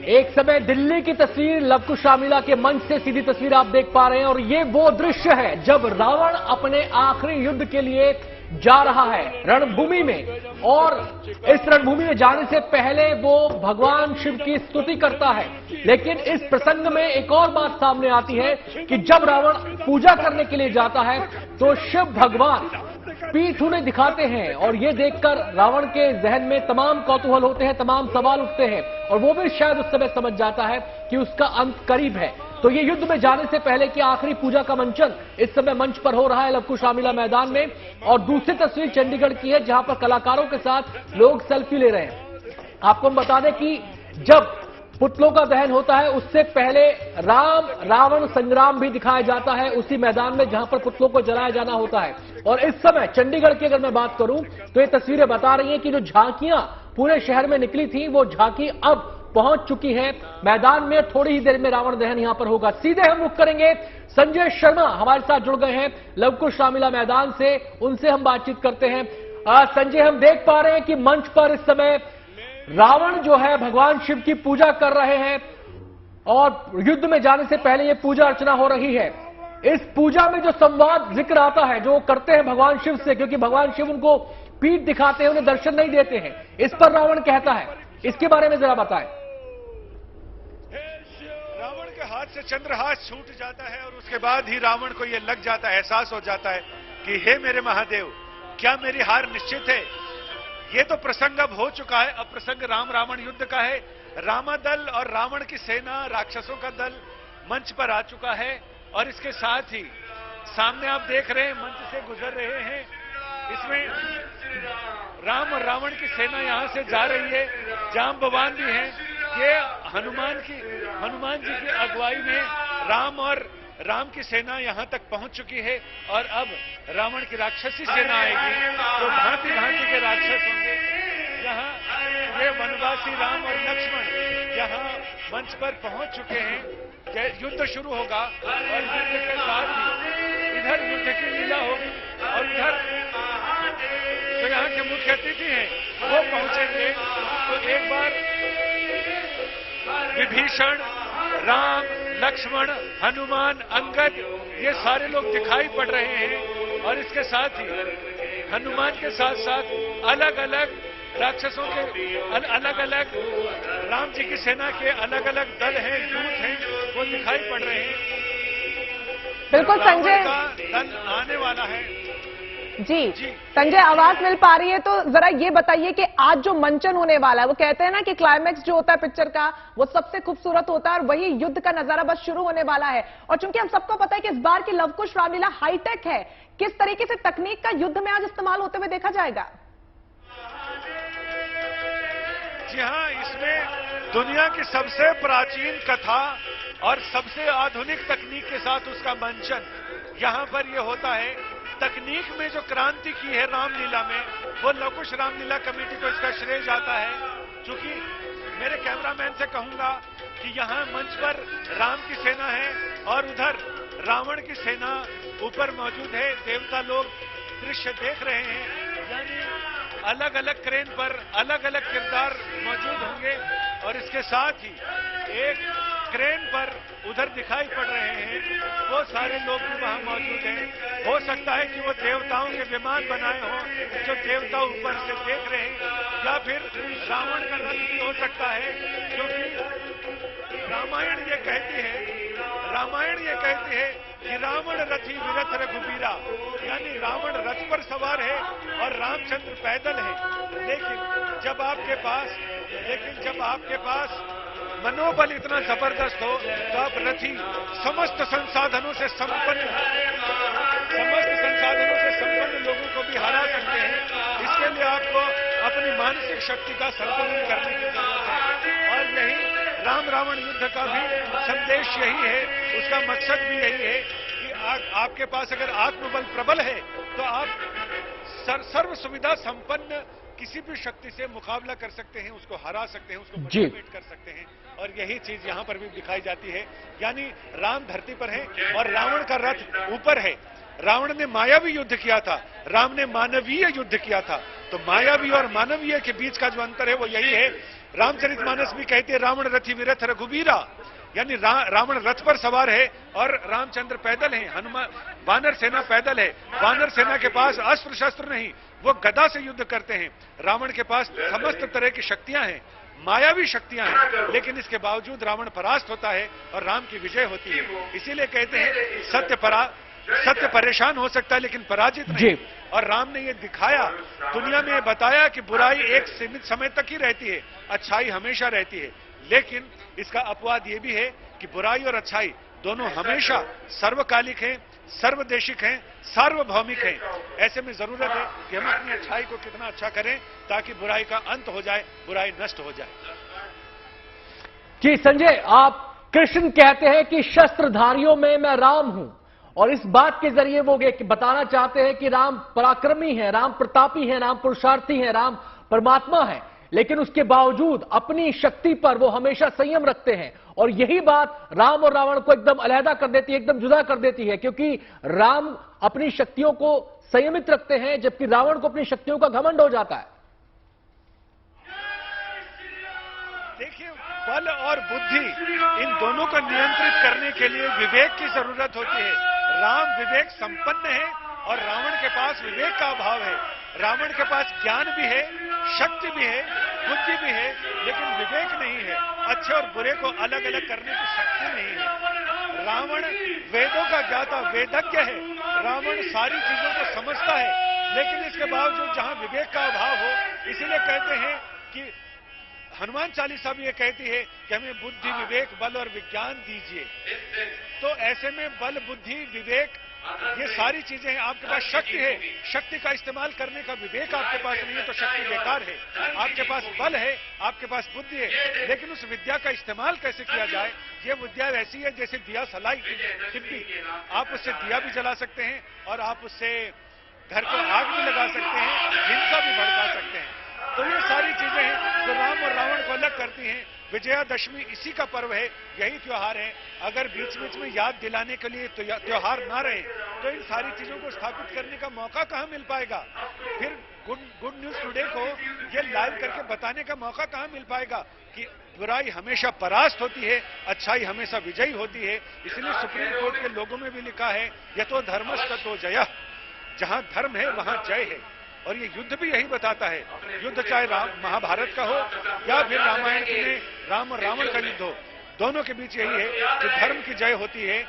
एक समय दिल्ली की तस्वीर, लवकुश रामलीला के मंच से सीधी तस्वीर आप देख पा रहे हैं। और ये वो दृश्य है जब रावण अपने आखिरी युद्ध के लिए जा रहा है रणभूमि में, और इस रणभूमि में जाने से पहले वो भगवान शिव की स्तुति करता है। लेकिन इस प्रसंग में एक और बात सामने आती है कि जब रावण पूजा करने के लिए जाता है तो शिव भगवान पीठ उन्हें दिखाते हैं, और ये देखकर रावण के जहन में तमाम कौतूहल होते हैं, तमाम सवाल उठते हैं, और वो भी शायद उस समय समझ जाता है कि उसका अंत करीब है। तो ये युद्ध में जाने से पहले की आखिरी पूजा का मंचन इस समय मंच पर हो रहा है लवकुश रामलीला मैदान में। और दूसरी तस्वीर चंडीगढ़ की है जहां पर कलाकारों के साथ लोग सेल्फी ले रहे हैं। आपको हम बता दें कि जब पुतलों का दहन होता है उससे पहले राम रावण संग्राम भी दिखाया जाता है उसी मैदान में जहां पर पुतलों को जलाया जाना होता है। और इस समय चंडीगढ़ की अगर मैं बात करूं तो ये तस्वीरें बता रही हैं कि जो झांकियां पूरे शहर में निकली थी वो झांकी अब पहुंच चुकी है मैदान में। थोड़ी ही देर में रावण दहन यहां पर होगा। सीधे हम रुक करेंगे, संजय शर्मा हमारे साथ जुड़ गए हैं लवकुश रामलीला मैदान से, उनसे हम बातचीत करते हैं। संजय, हम देख पा रहे हैं कि मंच पर इस समय रावण जो है भगवान शिव की पूजा कर रहे हैं, और युद्ध में जाने से पहले ये पूजा अर्चना हो रही है। इस पूजा में जो संवाद जिक्र आता है जो वो करते हैं भगवान शिव से, क्योंकि भगवान शिव उनको पीठ दिखाते हैं, उन्हें दर्शन नहीं देते हैं, इस पर रावण कहता है, इसके बारे में जरा बताएं। से चंद्रहास छूट जाता है और उसके बाद ही रावण को यह लग जाता है, एहसास हो जाता है कि हे मेरे महादेव, क्या मेरी हार निश्चित है? ये तो प्रसंग अब हो चुका है, अब प्रसंग राम रावण युद्ध का है। रामादल और रावण की सेना, राक्षसों का दल मंच पर आ चुका है और इसके साथ ही सामने आप देख रहे हैं मंच से गुजर रहे हैं, इसमें राम और रावण की सेना यहां से जा रही है, जांबवान भी हैं। ये हनुमान जी की अगुवाई में राम की सेना यहां तक पहुंच चुकी है और अब रावण की राक्षसी सेना आएगी तो भांति भांति के राक्षस होंगे। यहाँ ये वनवासी राम और लक्ष्मण यहाँ मंच पर पहुंच चुके हैं, युद्ध शुरू होगा और युद्ध के साथ ही इधर युद्ध की लीला होगी और इधर तो यहाँ के मुख्य अतिथि हैं वो पहुंचेंगे। तो एक बार विभीषण, राम, लक्ष्मण, हनुमान, अंगद, ये सारे लोग दिखाई पड़ रहे हैं और इसके साथ ही हनुमान के साथ साथ अलग अलग राक्षसों के अलग अलग राम जी की सेना के अलग अलग दल हैं, यूथ हैं, वो दिखाई पड़ रहे हैं। बिल्कुल संजय, दल आने वाला है। जी संजय, आवाज मिल पा रही है तो जरा ये बताइए कि आज जो मंचन होने वाला है, वो कहते हैं ना कि क्लाइमैक्स जो होता है पिक्चर का वो सबसे खूबसूरत होता है और वही युद्ध का नजारा बस शुरू होने वाला है। और चूंकि हम सबको पता है कि इस बार की लवकुश रामलीला हाईटेक है, किस तरीके से तकनीक का युद्ध में आज इस्तेमाल होते हुए देखा जाएगा? जी हाँ, इसमें दुनिया की सबसे प्राचीन कथा और सबसे आधुनिक तकनीक के साथ उसका मंचन यहाँ पर यह होता है। तकनीक में जो क्रांति की है रामलीला में, वो लवकुश रामलीला कमेटी को इसका श्रेय जाता है। चूंकि मेरे कैमरामैन से कहूंगा कि यहाँ मंच पर राम की सेना है और उधर रावण की सेना ऊपर मौजूद है। देवता लोग दृश्य देख रहे हैं, यानी अलग अलग क्रेन पर अलग अलग किरदार मौजूद होंगे और इसके साथ ही एक क्रेन पर उधर दिखाई पड़ रहे हैं, वो सारे लोग भी वहां मौजूद हैं। हो सकता है कि वो देवताओं के विमान बनाए हों जो देवता ऊपर से देख रहे हैं, या फिर रावण का रथ भी हो सकता है, क्योंकि रामायण ये कहती है कि रावण रथी विरथ रघुबीरा, यानी रावण रथ पर सवार है और रामचंद्र पैदल है। लेकिन जब आपके पास मनोबल इतना जबरदस्त हो तो आप रथी समस्त संसाधनों से संपन्न लोगों को भी हरा सकते हैं। इसके लिए आपको अपनी मानसिक शक्ति का संतुलन करने की जरूरत है और यही राम रावण युद्ध का भी संदेश यही है, उसका मकसद भी यही है कि आपके पास अगर आत्मबल प्रबल है तो आप सर्व सुविधा संपन्न किसी भी शक्ति से मुकाबला कर सकते हैं, उसको हरा सकते हैं, उसको मोटिवेट कर सकते हैं। और यही चीज यहाँ पर भी दिखाई जाती है, यानी राम धरती पर है और रावण का रथ ऊपर है। रावण ने मायावी युद्ध किया था, राम ने मानवीय युद्ध किया था। तो मायावी और मानवीय के बीच का जो अंतर है वो यही है। रामचरितमानस भी कहते हैं रावण रथी विरथ रघुबीरा, यानी रावण रथ पर सवार है और रामचंद्र पैदल हैं। हनुमान वानर सेना पैदल है, वानर सेना के पास अस्त्र शस्त्र नहीं, वो गदा से युद्ध करते हैं। रावण के पास समस्त तरह की शक्तियां हैं, मायावी शक्तियां हैं, लेकिन इसके बावजूद रावण परास्त होता है और राम की विजय होती है। इसीलिए कहते हैं सत्य परेशान हो सकता है लेकिन पराजित नहीं। और राम ने ये दिखाया, दुनिया में बताया कि बुराई एक सीमित समय तक ही रहती है, अच्छाई हमेशा रहती है। लेकिन इसका अपवाद ये भी है कि बुराई और अच्छाई दोनों हमेशा सर्वकालिक हैं, सर्वदेशिक हैं, सार्वभौमिक हैं। ऐसे में जरूरत है कि हम अपनी अच्छाई को कितना अच्छा करें ताकि बुराई का अंत हो जाए, बुराई नष्ट हो जाए। जी संजय, आप कृष्ण कहते हैं कि शस्त्रधारियों में मैं राम हूं और इस बात के जरिए वो ये बताना चाहते हैं कि राम पराक्रमी है, राम प्रतापी है, राम पुरुषार्थी है, राम परमात्मा है। लेकिन उसके बावजूद अपनी शक्ति पर वो हमेशा संयम रखते हैं और यही बात राम और रावण को एकदम अलहदा कर देती है, एकदम जुदा कर देती है, क्योंकि राम अपनी शक्तियों को संयमित रखते हैं जबकि रावण को अपनी शक्तियों का घमंड हो जाता है। देखिए, बल और बुद्धि इन दोनों को नियंत्रित करने के लिए विवेक की जरूरत होती है। राम विवेक संपन्न है और रावण के पास विवेक का अभाव है। रावण के पास ज्ञान भी है, शक्ति भी है, बुद्धि भी है, लेकिन विवेक नहीं है। अच्छे और बुरे को अलग अलग करने की शक्ति नहीं है। रावण वेदों का ज्ञाता वेदज्ञ है, रावण सारी चीजों को समझता है, लेकिन इसके बावजूद जहां विवेक का अभाव हो, इसीलिए कहते हैं कि हनुमान चालीसा भी ये कहती है कि हमें बुद्धि विवेक बल और विज्ञान दीजिए। तो ऐसे में बल बुद्धि विवेक ये सारी चीजें हैं। आपके पास शक्ति है, शक्ति का इस्तेमाल करने का विवेक आपके पास नहीं है तो शक्ति बेकार है। आपके पास बल है, आपके पास बुद्धि है, लेकिन उस विद्या का इस्तेमाल कैसे किया जाए, ये विद्या ऐसी है जैसे दिया सलाई टिप्पी। आप उससे दिया भी जला सकते हैं और आप उससे घर को आग भी लगा सकते हैं, हिंसा भी भड़का सकते हैं। तो ये सारी चीजें हैं जो राम और रावण को अलग करती हैं। विजयादशमी इसी का पर्व है, यही त्योहार है। अगर बीच बीच में याद दिलाने के लिए त्योहार ना रहे तो इन सारी चीजों को स्थापित करने का मौका कहां मिल पाएगा। फिर गुड न्यूज टुडे को ये लाइव करके बताने का मौका कहां मिल पाएगा कि बुराई हमेशा परास्त होती है, अच्छाई हमेशा विजयी होती है। इसलिए सुप्रीम कोर्ट के लोगों में भी लिखा है यतो धर्मस्ततो जयः, जहां धर्म है वहां जय है। और ये युद्ध भी यही बताता है। युद्ध चाहे महाभारत का हो या फिर रामायण में राम और रावण का युद्ध हो, दोनों के बीच यही है कि धर्म की जय होती है,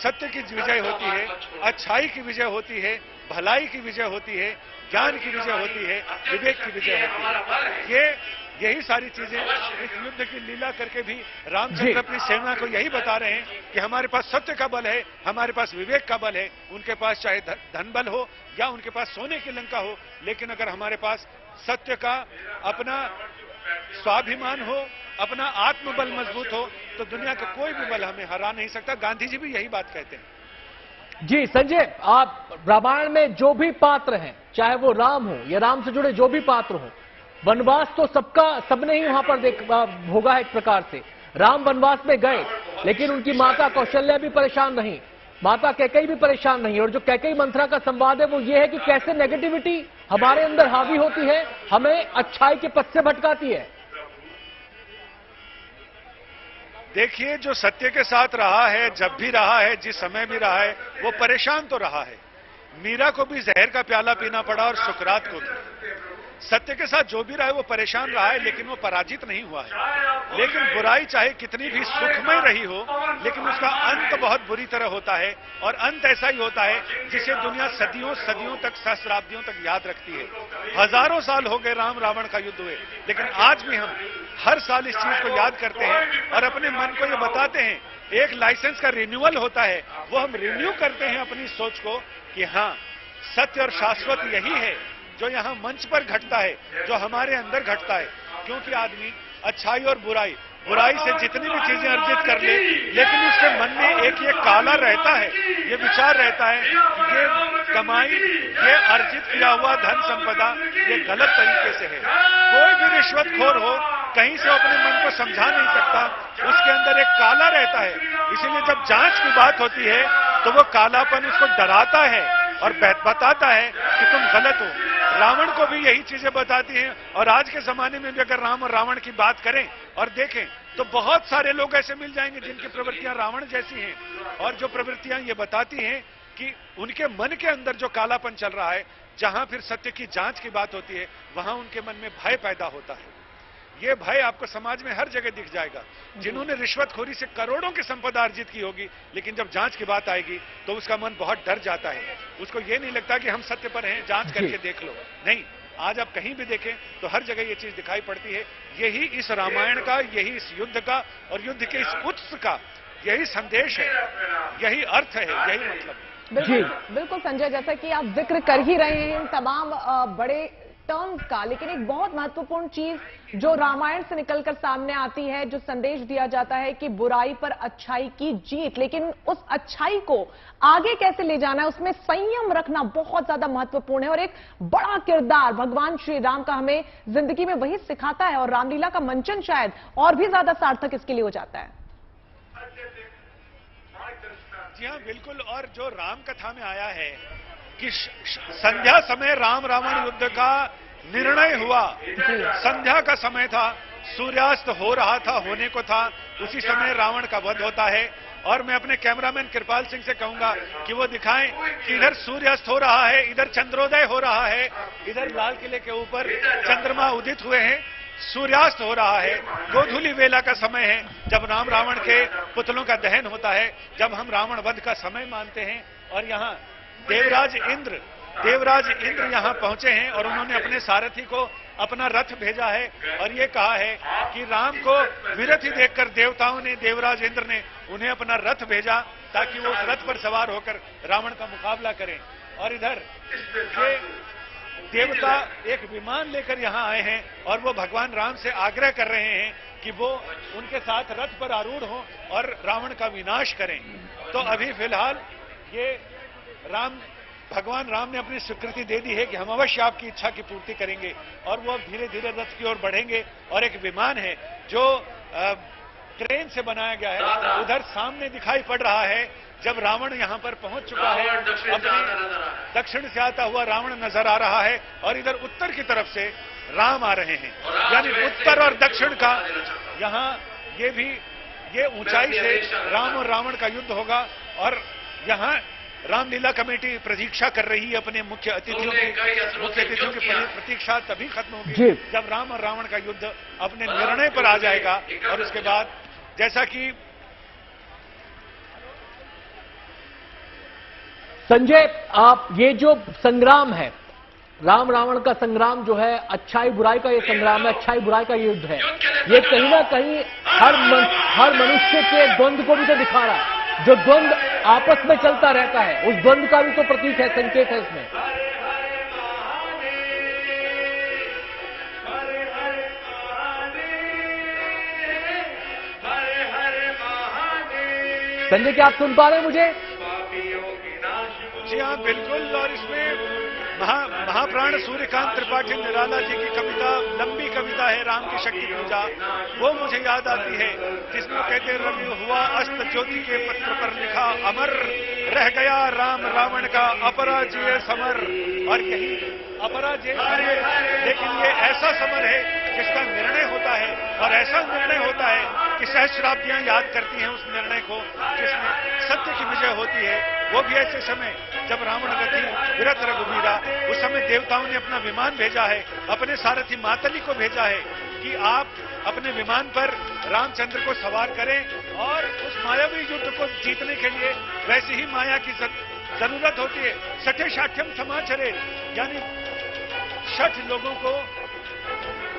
सत्य की विजय होती है, अच्छाई की विजय होती है, भलाई की विजय होती है, ज्ञान की विजय होती है, विवेक की विजय होती है। यही सारी चीजें इस युद्ध की लीला करके भी रामचंद्र अपनी सेना को यही बता रहे हैं कि हमारे पास सत्य का बल है, हमारे पास विवेक का बल है। उनके पास चाहे धन बल हो या उनके पास सोने की लंका हो, लेकिन अगर हमारे पास सत्य का अपना स्वाभिमान हो, अपना आत्मबल मजबूत हो, तो दुनिया का कोई भी बल हमें हरा नहीं सकता। गांधी जी भी यही बात कहते हैं। जी संजय, आप रामायण में जो भी पात्र हैं, चाहे वो राम हो या राम से जुड़े जो भी पात्र हो, वनवास तो सबने ही वहां पर भोगा है। एक प्रकार से राम वनवास में गए, लेकिन उनकी माता कौशल्या भी परेशान नहीं, माता कैकेयी भी परेशान नहीं। और जो कैकेयी मंथरा का संवाद है वो ये है कि कैसे नेगेटिविटी हमारे अंदर हावी होती है, हमें अच्छाई के पथ से भटकाती है। देखिए, जो सत्य के साथ रहा है, जब भी रहा है, जिस समय भी रहा है, वो परेशान तो रहा है। मीरा को भी जहर का प्याला पीना पड़ा और सुकरात को भी। सत्य के साथ जो भी रहा है वो परेशान रहा है, लेकिन वो पराजित नहीं हुआ है। लेकिन बुराई चाहे कितनी भी सुखमय रही हो, लेकिन उसका अंत बहुत बुरी तरह होता है। और अंत ऐसा ही होता है जिसे दुनिया सदियों सदियों तक, सहस्राब्दियों तक याद रखती है। हजारों साल हो गए राम रावण का युद्ध हुए, लेकिन आज भी हम हर साल इस चीज को याद करते हैं और अपने मन को ये बताते हैं। एक लाइसेंस का रिन्यूअल होता है, वो हम रिन्यू करते हैं अपनी सोच को कि हाँ, सत्य और शाश्वत यही है जो यहाँ मंच पर घटता है, जो हमारे अंदर घटता है। क्योंकि आदमी अच्छाई और बुराई से जितनी भी चीजें अर्जित कर ले, लेकिन उसके मन में एक ये काला रहता है, ये विचार रहता है कि ये कमाई, ये अर्जित किया हुआ धन संपदा ये गलत तरीके से है। कोई भी रिश्वतखोर हो, कहीं से अपने मन को समझा नहीं सकता, उसके अंदर एक काला रहता है। इसीलिए जब जांच की बात होती है तो वो कालापन उसको डराता है और बताता है कि तुम गलत हो। रावण को भी यही चीजें बताती हैं। और आज के जमाने में भी अगर राम और रावण की बात करें और देखें तो बहुत सारे लोग ऐसे मिल जाएंगे जिनकी प्रवृत्तियां रावण जैसी हैं, और जो प्रवृत्तियां ये बताती हैं कि उनके मन के अंदर जो कालापन चल रहा है, जहां फिर सत्य की जांच की बात होती है, वहां उनके मन में भय पैदा होता है। ये भय आपको समाज में हर जगह दिख जाएगा। जिन्होंने रिश्वतखोरी से करोड़ों की संपदा अर्जित की होगी, लेकिन जब जांच की बात आएगी तो उसका मन बहुत डर जाता है। उसको ये नहीं लगता कि हम सत्य पर हैं, जांच करके देख लो। नहीं, आज आप कहीं भी देखें तो हर जगह ये चीज दिखाई पड़ती है। यही इस रामायण का, यही इस युद्ध का और युद्ध के इस उत्सव का यही संदेश है, यही अर्थ है, यही मतलब। बिल्कुल संजय, जैसा कि आप जिक्र कर ही रहे हैं तमाम बड़े टर्म्स का, लेकिन एक बहुत महत्वपूर्ण चीज जो रामायण से निकलकर सामने आती है, जो संदेश दिया जाता है कि बुराई पर अच्छाई की जीत, लेकिन उस अच्छाई को आगे कैसे ले जाना है, उसमें संयम रखना बहुत ज्यादा महत्वपूर्ण है। और एक बड़ा किरदार भगवान श्री राम का हमें जिंदगी में वही सिखाता है, और रामलीला का मंचन शायद और भी ज्यादा सार्थक इसके लिए हो जाता है। जी हाँ, बिल्कुल। और जो राम कथा में आया है कि संध्या समय राम रावण युद्ध का निर्णय हुआ, संध्या का समय था, सूर्यास्त हो रहा था, होने को था, उसी समय रावण का वध होता है। और मैं अपने कैमरामैन कृपाल सिंह से कहूंगा कि वो दिखाएं कि इधर सूर्यास्त हो रहा है, इधर चंद्रोदय हो रहा है, इधर लाल किले के ऊपर चंद्रमा उदित हुए हैं। सूर्यास्त हो रहा है, गोधूली वेला का समय है, जब राम रावण के पुतलों का दहन होता है, जब हम रावण वध का समय मानते हैं। और यहाँ देवराज इंद्र यहाँ पहुंचे हैं और उन्होंने अपने सारथी को अपना रथ भेजा है और ये कहा है कि राम को विरथी देखकर देवताओं ने, देवराज इंद्र ने उन्हें अपना रथ भेजा ताकि वो उस रथ पर सवार होकर रावण का मुकाबला करें। और इधर ये देवता एक विमान लेकर यहाँ आए हैं और वो भगवान राम से आग्रह कर रहे हैं कि वो उनके साथ रथ पर आरूढ़ हों और रावण का विनाश करें। तो अभी फिलहाल ये भगवान राम ने अपनी स्वीकृति दे दी है कि हम अवश्य आपकी इच्छा की पूर्ति करेंगे। और वो अब धीरे धीरे रथ की ओर बढ़ेंगे और एक विमान है जो ट्रेन से बनाया गया है, उधर सामने दिखाई पड़ रहा है। जब रावण यहाँ पर पहुंच चुका है, अपने दक्षिण से आता हुआ रावण नजर आ रहा है और इधर उत्तर की तरफ से राम आ रहे हैं। यानी उत्तर और दक्षिण का यहाँ ये ऊंचाई से राम और रावण का युद्ध होगा। और यहाँ रामलीला कमेटी प्रतीक्षा कर रही है अपने मुख्य अतिथियों की प्रतीक्षा तभी खत्म होगी जब राम और रावण का युद्ध अपने निर्णय पर आ जाएगा। और उसके बाद जैसा कि संजय, आप ये जो संग्राम है, राम रावण का संग्राम जो है, अच्छाई बुराई का ये संग्राम है, अच्छाई बुराई का युद्ध है, ये कहीं ना कहीं हर मनुष्य के द्वंद्व को भी तो दिखा रहा है। जो द्वंद्व आपस में चलता रहता है, उस द्वंद्व का भी तो प्रतीक है, संकेत है इसमें। संजय, क्या आप सुन पा रहे हैं मुझे? जी हाँ, बिल्कुल। और इसमें महाप्राण सूर्यकांत त्रिपाठी निराला जी की कविता, लंबी कविता है राम की शक्ति पूजा, वो मुझे याद आती है, जिसमें कहते रवि हुआ अस्त ज्योति के पत्र पर लिखा अमर, रह गया राम रावण का अपराजय समर। और यही अपराजय समर, लेकिन ये ऐसा समर है जिसका निर्णय होता है और ऐसा निर्णय होता है कि सहस्राब्दियां याद करती हैं उस निर्णय को जिसमें सत्य की विजय होती है। वो भी ऐसे समय जब रावण गति विरथ रघुवीरा, उस समय देवताओं ने अपना विमान भेजा है, अपने सारथी मातली को भेजा है कि आप अपने विमान पर रामचंद्र को सवार करें और उस मायावी युद्ध को जीतने के लिए वैसी ही माया की जरूरत होती है। सठे शाठ्यम समाचरे, यानी 60 लोगों को,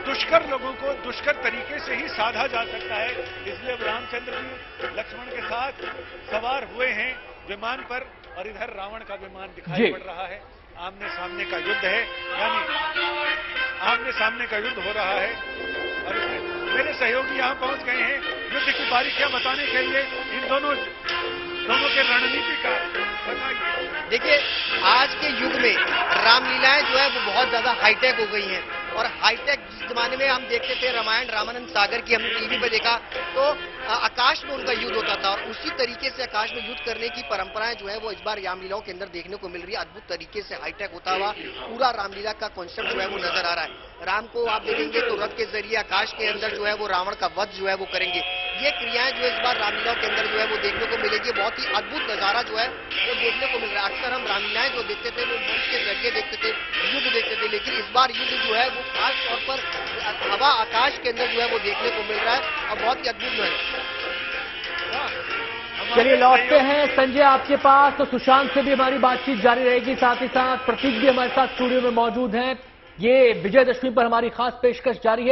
दुष्कर लोगों को दुष्कर तरीके से ही साधा जा सकता है। इसलिए रामचंद्र जी लक्ष्मण के साथ सवार हुए हैं विमान पर और इधर रावण का विमान दिखाई पड़ रहा है। आमने सामने का युद्ध है, यानी आमने सामने का युद्ध हो रहा है। और इसमें मेरे सहयोगी यहाँ पहुंच गए हैं युद्ध की बारीकियां बताने के लिए। इन दोनों के रणनीतिकार बताइए। देखिए, आज के युग में रामलीलाएं जो है वो बहुत ज्यादा हाईटेक हो गई हैं और हाईटेक जिस जमाने में हम देखते थे रामायण रामानंद सागर की, हमने टीवी पे देखा तो आकाश में उनका युद्ध होता था और उसी तरीके से आकाश में युद्ध करने की परंपराएं जो है वो इस बार रामलीलाओं के अंदर देखने को मिल रही है। अद्भुत तरीके से हाईटेक होता हुआ पूरा रामलीला का कॉन्सेप्ट जो है वो नजर आ रहा है। राम को आप देखेंगे तो रथ के जरिए आकाश के अंदर जो है वो रावण का वध जो है वो करेंगे। ये क्रियाएं जो इस बार रामलीलाओं के अंदर जो है वो देखने को मिलेगी। बहुत ही अद्भुत नजारा जो है वो देखने को मिल रहा है। अक्सर हम रामलीलाएं जो देखते थे वो मंच के जरिए देखते थे, युद्ध देखते थे, लेकिन इस बार युद्ध जो है वो खास तौर पर हवा आकाश के अंदर जो है वो देखने को मिल रहा है और बहुत ही अद्भुत है। चलिए लौटते हैं संजय आपके पास। तो सुशांत से भी हमारी बातचीत जारी रहेगी, साथ ही साथ प्रतीक भी हमारे साथ स्टूडियो में मौजूद हैं। ये विजयदशमी पर हमारी खास पेशकश जारी है।